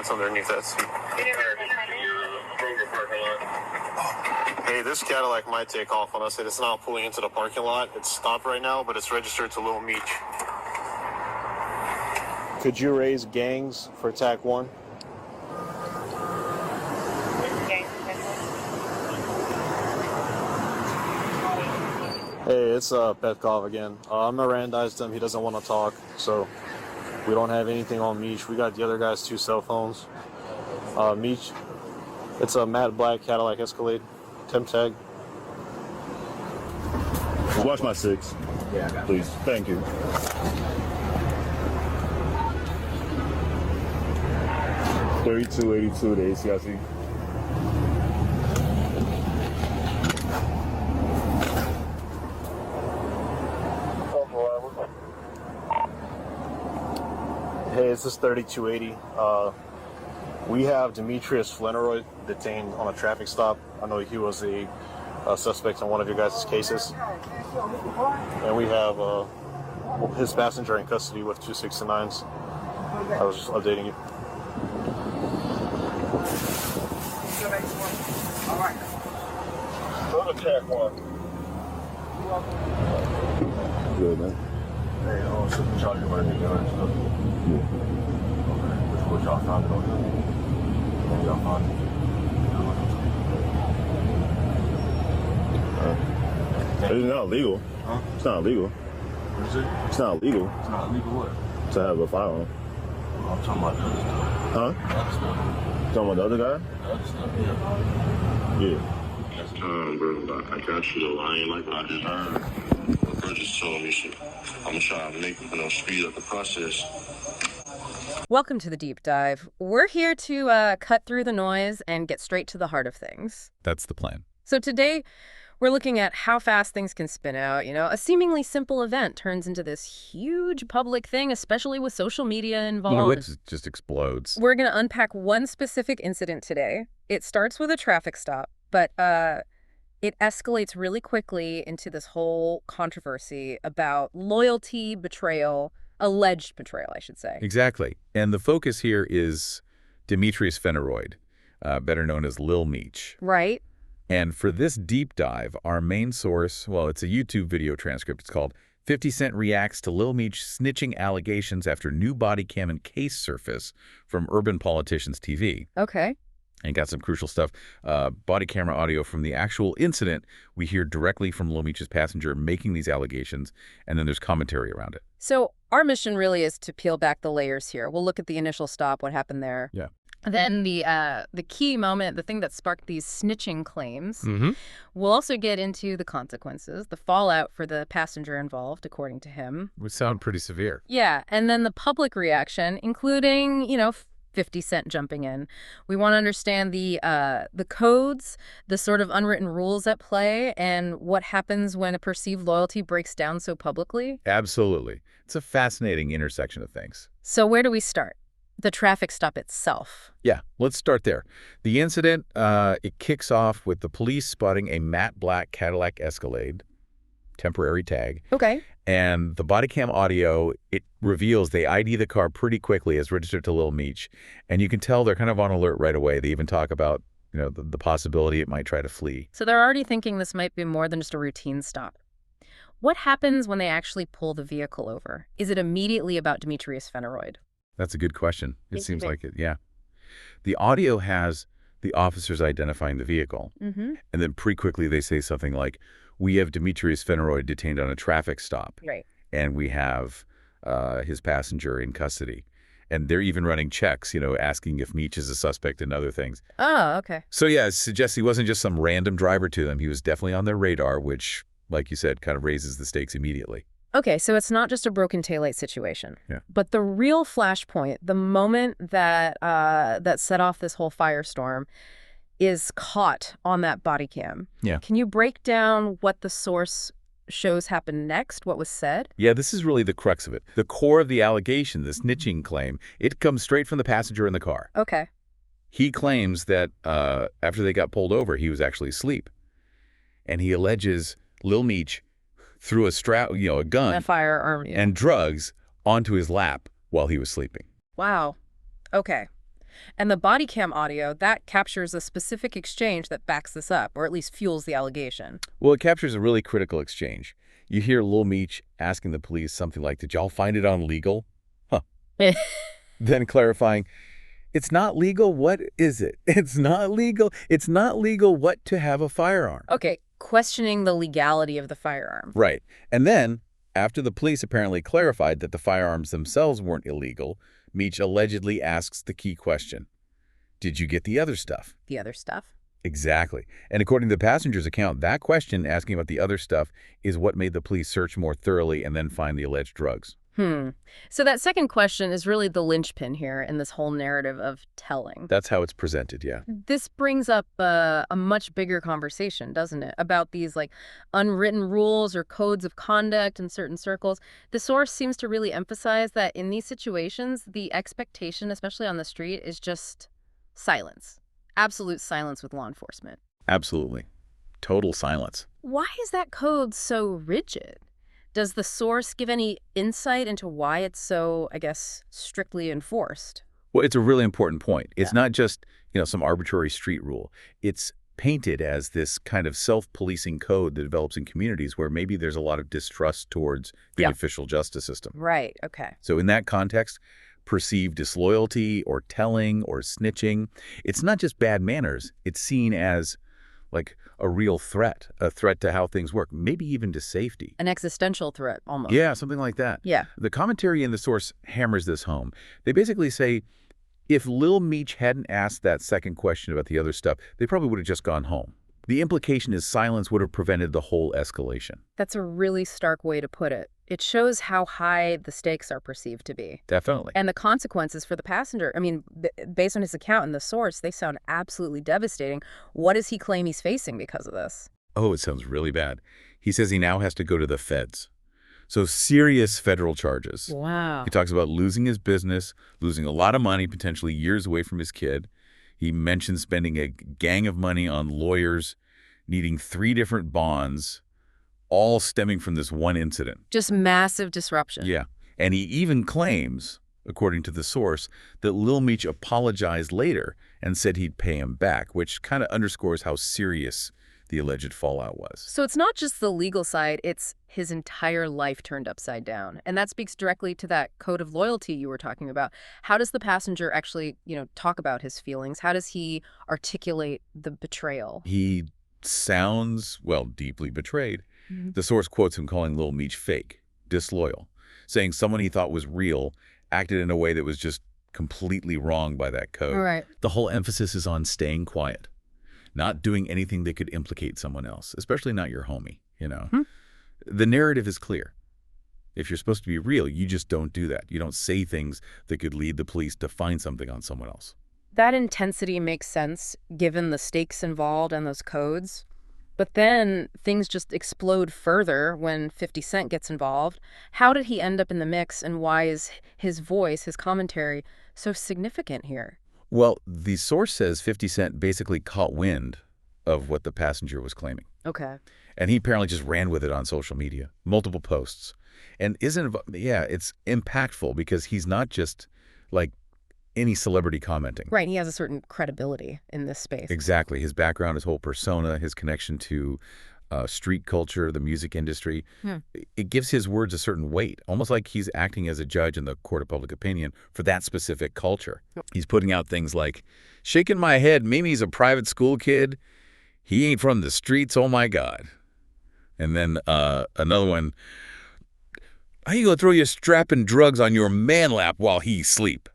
what's underneath that seat. Hey, this Cadillac might take off on us. It's not pulling into the parking lot. It's stopped right now, but it's registered to Lil Meech. Could you raise gangs for TAC 1? Hey, it's Petkov again. I Mirandized him. He doesn't want to talk, so we don't have anything on Meech. We got the other guy's 2 cell phones. Meech, it's a matte black Cadillac Escalade. Temp tag. Watch my 6. Yeah, I got it. Please. Thank you. 3282 to ACIC. Hey, this is 3280. We have Demetrius Fleneroy detained on a traffic stop. I know he was a suspect in one of your guys' cases. And we have his passenger in custody with 269s. I was just updating you. All right. Go to TAC 1. Good, man. Hey, so what y'all doing right now? Okay, what y'all found on here? Y'all found It's not legal. Huh? It's not legal. What is it? It's not legal It's not legal what? to have a firearm. I'm talking about the other stuff. Huh? The other stuff. Talking about the other guy? The other stuff, yeah. Yeah. That's time, bro. I got you the line like I deserve. The bro just told me shit. I'm gonna try to make, speed up the process. Welcome to the Deep Dive. We're here to cut through the noise and get straight to the heart of things. That's the plan. So today, we're looking at how fast things can spin out. You know, a seemingly simple event turns into this huge public thing, especially with social media involved. It just explodes. We're going to unpack one specific incident today. It starts with a traffic stop, but it escalates really quickly into this whole controversy about loyalty, betrayal, alleged betrayal, I should say. Exactly. And the focus here is Demetrius Fleneroy, better known as Lil Meech. Right. And for this deep dive, our main source, well, it's a YouTube video transcript. It's called 50 Cent Reacts to Lil Meech Snitching Allegations After New Body Cam and Case Surface from Urban Politicians TV. Okay. And got some crucial stuff. Body camera audio from the actual incident. We hear directly from Lil Meech's passenger making these allegations, and then there's commentary around it. So our mission really is to peel back the layers here. We'll look at the initial stop, what happened there. Yeah. Then the key moment, the thing that sparked these snitching claims. Mm-hmm. We'll also get into the consequences, the fallout for the passenger involved, according to him. Would sound pretty severe. Yeah, and then the public reaction, including, 50 Cent jumping in. We want to understand the codes, the sort of unwritten rules at play, and what happens when a perceived loyalty breaks down so publicly. Absolutely. It's a fascinating intersection of things. So where do we start? The traffic stop itself. Yeah, let's start there. The incident, it kicks off with the police spotting a matte black Cadillac Escalade, temporary tag. Okay. And the body cam audio, it reveals they ID the car pretty quickly as registered to Lil Meech. And you can tell they're kind of on alert right away. They even talk about, the possibility it might try to flee. So they're already thinking this might be more than just a routine stop. What happens when they actually pull the vehicle over? Is it immediately about Demetrius Fleneroy? That's a good question. It seems like it, yeah. The audio has the officers identifying the vehicle. Mm-hmm. And then pretty quickly they say something like, we have Demetrius Fleneroy detained on a traffic stop. Right. And we have his passenger in custody. And they're even running checks, asking if Meech is a suspect and other things. Oh, okay. So yeah, it suggests he wasn't just some random driver to them. He was definitely on their radar, which, like you said, kind of raises the stakes immediately. Okay, so it's not just a broken taillight situation. Yeah. But the real flashpoint, the moment that that set off this whole firestorm, is caught on that body cam. Yeah. Can you break down what the source shows happened next, what was said? Yeah, this is really the crux of it. The core of the allegation, the snitching claim, it comes straight from the passenger in the car. Okay. He claims that after they got pulled over, he was actually asleep. And he alleges Lil Meech threw a gun, A firearm. Yeah. and drugs onto his lap while he was sleeping. Wow. Okay. And the body cam audio, that captures a specific exchange that backs this up, or at least fuels the allegation. Well, it captures a really critical exchange. You hear Lil Meech asking the police something like, "Did y'all find it on legal?" Huh. Then clarifying, "It's not legal. What is it? It's not legal. It's not legal what to have a firearm." Okay, questioning the legality of the firearm. Right. And then, after the police apparently clarified that the firearms themselves weren't illegal, Meech allegedly asks the key question. Did you get the other stuff? The other stuff? Exactly. And according to the passenger's account, that question, asking about the other stuff, is what made the police search more thoroughly and then find the alleged drugs. So that second question is really the linchpin here in this whole narrative of telling. That's how it's presented, yeah. This brings up a much bigger conversation, doesn't it? About these like unwritten rules or codes of conduct in certain circles. The source seems to really emphasize that in these situations, the expectation, especially on the street, is just silence. Absolute silence with law enforcement. Absolutely. Total silence. Why is that code so rigid? Does the source give any insight into why it's so, I guess, strictly enforced? Well, it's a really important point. It's not just, some arbitrary street rule. It's painted as this kind of self-policing code that develops in communities where maybe there's a lot of distrust towards the official justice system. Right, okay. So in that context, perceived disloyalty or telling or snitching, it's not just bad manners. It's seen as like a real threat, a threat to how things work, maybe even to safety. An existential threat, almost. Yeah, something like that. Yeah. The commentary in the source hammers this home. They basically say, if Lil Meech hadn't asked that second question about the other stuff, they probably would have just gone home. The implication is silence would have prevented the whole escalation. That's a really stark way to put it. It shows how high the stakes are perceived to be. Definitely. And the consequences for the passenger. I mean, based on his account and the source, they sound absolutely devastating. What does he claim he's facing because of this? Oh, it sounds really bad. He says he now has to go to the feds. So serious federal charges. Wow. He talks about losing his business, losing a lot of money, potentially years away from his kid. He mentions spending a gang of money on lawyers, needing 3 different bonds, all stemming from this one incident. Just massive disruption. Yeah. And he even claims, according to the source, that Lil Meech apologized later and said he'd pay him back, which kind of underscores how serious the alleged fallout was. So it's not just the legal side, it's his entire life turned upside down. And that speaks directly to that code of loyalty you were talking about. How does the passenger actually, talk about his feelings? How does he articulate the betrayal? He sounds, deeply betrayed. The source quotes him calling Lil Meech fake, disloyal, saying someone he thought was real acted in a way that was just completely wrong by that code. Right. The whole emphasis is on staying quiet, not doing anything that could implicate someone else, especially not your homie, The narrative is clear. If you're supposed to be real, you just don't do that. You don't say things that could lead the police to find something on someone else. That intensity makes sense given the stakes involved and those codes. But then things just explode further when 50 Cent gets involved. How did he end up in the mix, and why is his voice, his commentary, so significant here? Well, the source says 50 Cent basically caught wind of what the passenger was claiming. Okay. And he apparently just ran with it on social media, multiple posts. And it's impactful because he's not just like any celebrity commenting. Right, he has a certain credibility in this space. Exactly. His background, his whole persona, his connection to street culture, the music industry. It gives his words a certain weight, almost like he's acting as a judge in the court of public opinion for that specific culture. He's putting out things like, shaking my head, Mimi's a private school kid. He ain't from the streets, oh my God. And then another one, how you gonna throw your strapping drugs on your man lap while he sleep?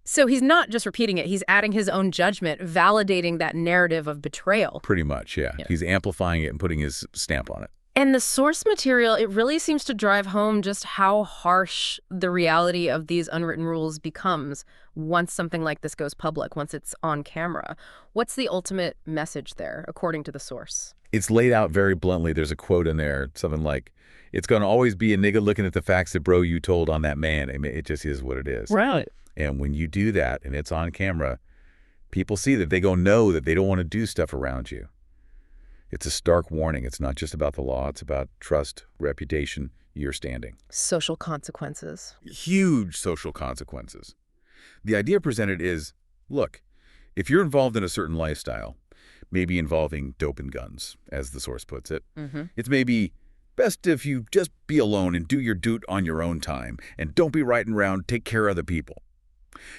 So he's not just repeating it, he's adding his own judgment, validating that narrative of betrayal. Pretty much, yeah. He's amplifying it and putting his stamp on it. And the source material, it really seems to drive home just how harsh the reality of these unwritten rules becomes once something like this goes public, once it's on camera. What's the ultimate message there, according to the source? It's laid out very bluntly. There's a quote in there, something like, it's going to always be a nigga looking at the facts that bro you told on that man. I mean, it just is what it is. Right. And when you do that and it's on camera, people see that. They go know that they don't want to do stuff around you. It's a stark warning. It's not just about the law. It's about trust, reputation, your standing. Social consequences. Huge social consequences. The idea presented is Look, if you're involved in a certain lifestyle, maybe involving dope and guns, as the source puts it, it's maybe best if you just be alone and do your doot on your own time, and don't be riding around, take care of other people.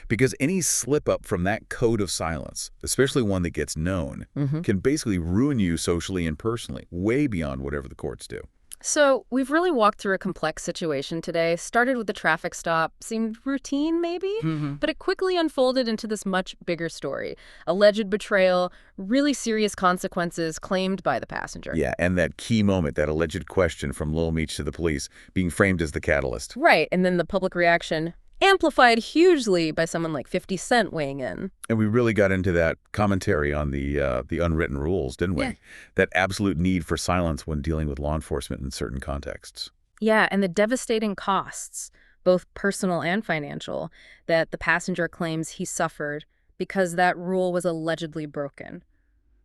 Because any slip-up from that code of silence, especially one that gets known, can basically ruin you socially and personally, way beyond whatever the courts do. So we've really walked through a complex situation today. Started with the traffic stop, seemed routine maybe, but it quickly unfolded into this much bigger story. Alleged betrayal, really serious consequences claimed by the passenger. Yeah, and that key moment, that alleged question from Lil Meech to the police, being framed as the catalyst. Right, and then the public reaction amplified hugely by someone like 50 Cent weighing in. And we really got into that commentary on the unwritten rules, didn't we? Yeah. That absolute need for silence when dealing with law enforcement in certain contexts. Yeah, and the devastating costs, both personal and financial, that the passenger claims he suffered because that rule was allegedly broken.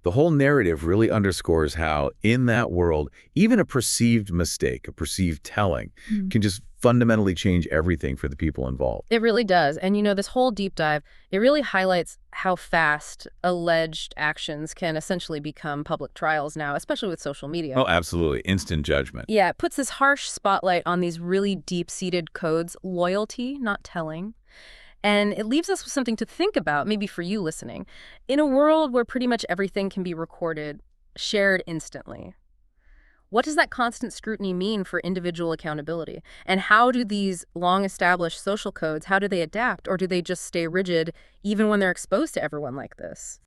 The whole narrative really underscores how, in that world, even a perceived mistake, a perceived telling, can just fundamentally change everything for the people involved. It really does. And this whole deep dive, it really highlights how fast alleged actions can essentially become public trials now, especially with social media. Oh, absolutely. Instant judgment. Yeah, it puts this harsh spotlight on these really deep-seated codes, loyalty, not telling. And it leaves us with something to think about, maybe for you listening. In a world where pretty much everything can be recorded, shared instantly, what does that constant scrutiny mean for individual accountability? And how do these long-established social codes, how do they adapt? Or do they just stay rigid even when they're exposed to everyone like this?